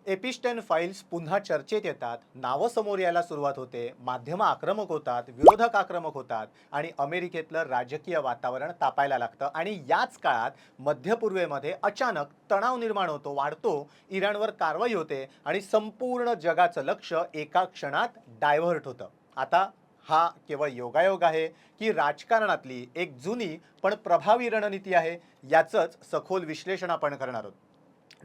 एपिस्टेन files पुन्हा चर्चेत येतात, नावं समोर यायला सुरुवात होते, माध्यमं आक्रमक होतात, विरोधक आक्रमक होतात आणि अमेरिकेतलं राजकीय वातावरण तापायला लागतं. आणि याच काळात मध्य पूर्वेमध्ये अचानक तणाव निर्माण होतो, वाढतो, इराणवर कारवाई होते आणि संपूर्ण जगाचं लक्ष एका क्षणात डायव्हर्ट होतं. आता हा केवळ योगायोग आहे की राजकारणातली एक जुनी पण प्रभावी रणनीती आहे, याचंच सखोल विश्लेषण आपण करणार आहोत.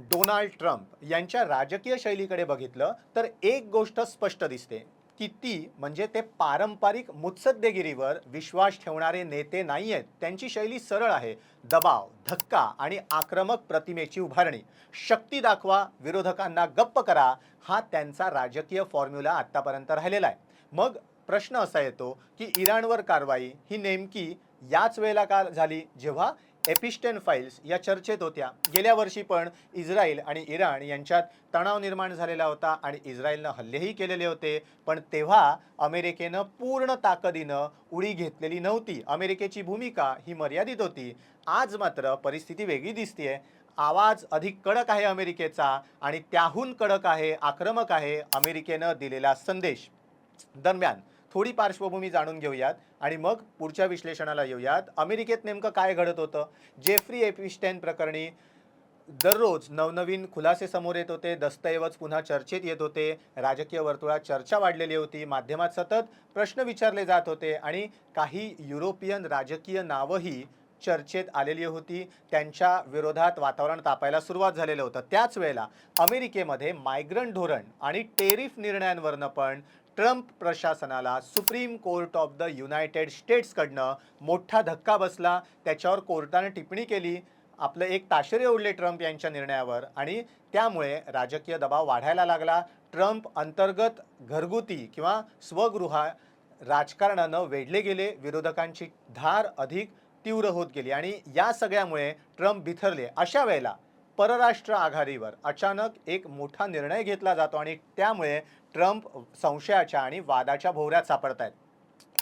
डोनाल्ड ट्रम्प यांच्या राजकीय शैलीकडे बघितलं तर एक गोष्ट स्पष्ट दिसते की ती म्हणजे ते पारंपरिक मुत्सद्देगिरीवर विश्वास ठेवणारे नेते नाही आहेत. त्यांची शैली सरळ आहे: दबाव, धक्का आणि आक्रमक प्रतिमेची उभारणी. शक्ती दाखवा, विरोधकांना गप्प करा, हा त्यांचा राजकीय फॉर्म्युला आतापर्यंत राहिलेला आहे. मग प्रश्न असा येतो की इराणवर कारवाई ही नेमकी याच वेळेला का झाली जेव्हा एपिस्टेन फाईल्स या चर्चेत होत्या? गेल्या वर्षी पण इस्रायल आणि इराण यांच्यात तणाव निर्माण झालेला होता आणि इस्रायलनं हल्लेही केलेले होते, पण तेव्हा अमेरिकेनं पूर्ण ताकदीनं उडी घेतलेली नव्हती. अमेरिकेची भूमिका ही मर्यादित होती. आज मात्र परिस्थिती वेगळी दिसतीये. आवाज अधिक कडक आहे अमेरिकेचा आणि त्याहून कडक आहे, आक्रमक आहे अमेरिकेनं दिलेला संदेश. दरम्यान थोडी पार्श्वभूमी जाणून घेऊयात आणि मग पुढच्या विश्लेषणाला येऊयात. अमेरिकेत नेमकं काय घडत होतं? जेफ्री एपिस्टेन प्रकरणी दररोज नवनवीन खुलासे समोर येत होते, दस्तऐवज पुन्हा चर्चेत येत होते, राजकीय वर्तुळात चर्चा वाढलेली होती, माध्यमात सतत प्रश्न विचारले जात होते आणि काही युरोपियन राजकीय नावंही चर्चेत आलेली होती. त्यांच्या विरोधात वातावरण तापायला सुरुवात झालेलं होतं. त्याच वेळेला अमेरिकेमध्ये मायग्रंट धोरण आणि टेरिफ निर्णयांवरनं पण ट्रम्प प्रशासनाला supreme court of the United स्टेट्सकडनं मोठा धक्का बसला. त्याच्यावर कोर्टाने टिप्पणी केली, आपलं एक ताशेरे ओढले ट्रम्प यांच्या निर्णयावर आणि त्यामुळे राजकीय दबाव वाढायला लागला. ट्रम्प अंतर्गत घरगुती किंवा स्वगृह राजकारणानं वेढले गेले, विरोधकांची धार अधिक तीव्र होत गेली आणि या सगळ्यामुळे ट्रम्प बिथरले. अशा वेळेला परराष्ट्र आघाडीवर अचानक एक मोठा निर्णय घेतला जातो आणि त्यामुळे ट्रम्प संशयाच्या आणि वादाच्या भोवऱ्यात सापडत आहेत.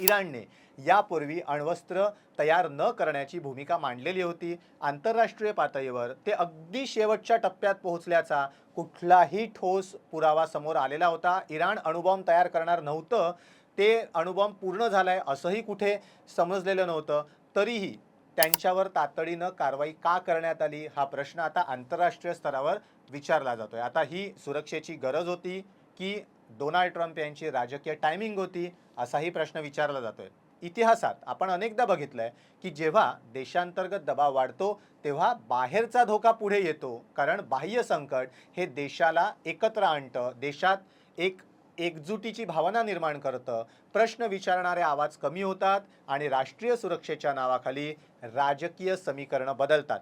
इराणने यापूर्वी अण्वस्त्र तयार न करण्याची भूमिका मांडलेली होती. आंतरराष्ट्रीय पातळीवर ते अगदी शेवटच्या टप्प्यात पोहोचल्याचा कुठलाही ठोस पुरावा समोर आलेला होता. इराण अणुबॉम्ब तयार करणार नव्हतं, ते अणुबॉम्ब पूर्ण झालाय असंही कुठे समजलेलं नव्हतं. तरीही त्यांच्यावर तातडीनं कारवाई का करण्यात आली, हा प्रश्न आता आंतरराष्ट्रीय स्तरावर विचारला जातोय. आता ही सुरक्षेची गरज होती की डोनाल्ड ट्रम्प यांची राजकीय टायमिंग होती, असाही प्रश्न विचारला जातोय. इतिहासात आपण अनेकदा बघितलंय की जेव्हा देशांतर्गत दबाव वाढतो तेव्हा बाहेरचा धोका पुढे येतो, कारण बाह्य संकट हे देशाला एकत्र आणतं, देशात एक एकजुटीची भावना निर्माण करतं. प्रश्न विचारणारे आवाज कमी होतात आणि राष्ट्रीय सुरक्षेच्या नावाखाली राजकीय समीकरणं बदलतात.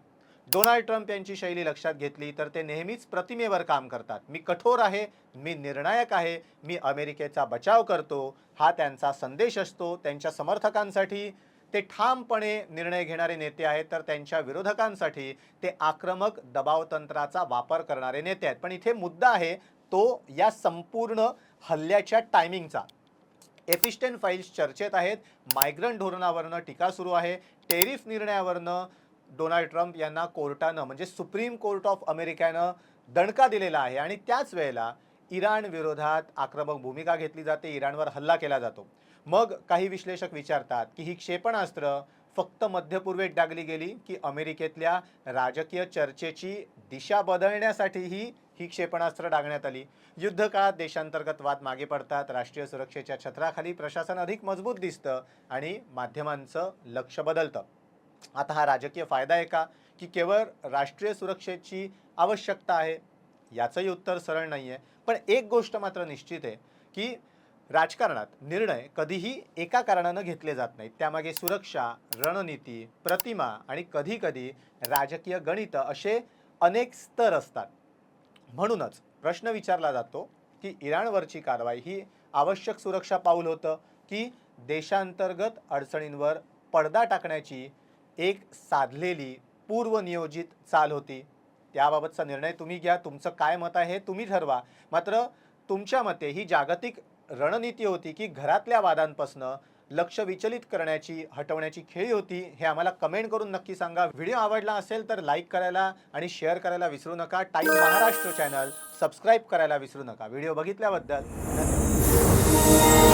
डोनाल्ड ट्रम्प यांची शैली लक्षात घेतली तर ते नेहमीच प्रतिमेवर काम करतात. मी कठोर आहे, मी निर्णायक आहे, मी अमेरिकेचा बचाव करतो, हा त्यांचा संदेश असतो. त्यांच्या समर्थकांसाठी ते ठामपणे निर्णय घेणारे नेते आहेत, तर त्यांच्या विरोधकांसाठी ते आक्रमक दबावतंत्राचा वापर करणारे नेते आहेत. पण इथे मुद्दा आहे तो या संपूर्ण हल्ल्याच्या टायमिंगचा. एपिस्टेन फाईल्स चर्चेत आहेत, मायग्रंट धोरणावरनं टीका सुरू आहे, टेरिफ निर्णयावरनं डोनाल्ड ट्रम्प यांना कोर्टानं म्हणजे सुप्रीम कोर्ट ऑफ अमेरिकेनं दणका दिलेला आहे आणि त्याच वेळेला इराण विरोधात आक्रमक भूमिका घेतली जाते, इराणवर हल्ला केला जातो. मग काही विश्लेषक विचारतात की ही क्षेपणास्त्र फक्त मध्य पूर्वेत डागली गेली की अमेरिकेतल्या राजकीय चर्चेची दिशा बदलण्यासाठीही ही क्षेपणास्त्र डागण्यात आली? युद्धकाळात देशांतर्गत वाद मागे पडतात, राष्ट्रीय सुरक्षेच्या छत्राखाली प्रशासन अधिक मजबूत दिसतं आणि माध्यमांचं लक्ष बदलतं. आता हा राजकीय फायदा आहे का की केवळ राष्ट्रीय सुरक्षेची आवश्यकता आहे? याचंही उत्तर सरळ नाहीये. पण एक गोष्ट मात्र निश्चित आहे की राजकारणात निर्णय कधीही एका कारणानं घेतले जात नाहीत. त्यामागे सुरक्षा, रणनीती, प्रतिमा आणि कधी-कधी राजकीय गणित असे अनेक स्तर असतात. म्हणूनच प्रश्न विचारला जातो की इराणवरची कारवाई ही आवश्यक सुरक्षा पाऊल होतं की देशांतर्गत अडचणींवर पडदा टाकण्याची एक साधलेली पूर्वनियोजित चाल होती? त्याबाबतचा निर्णय तुम्ही घ्या. तुमचं काय मत आहे हे तुम्ही ठरवा. मात्र तुमच्या मते ही जागतिक रणनीती होती की घरातल्या वादांपासून लक्ष विचलित करण्याची, हटवण्याची खेळी होती हे आम्हाला कमेंट करून नक्की सांगा. व्हिडिओ आवडला असेल तर लाईक करायला आणि शेअर करायला विसरू नका. टाइम महाराष्ट्र चॅनल सबस्क्राईब करायला विसरू नका. व्हिडिओ बघितल्याबद्दल धन्यवाद.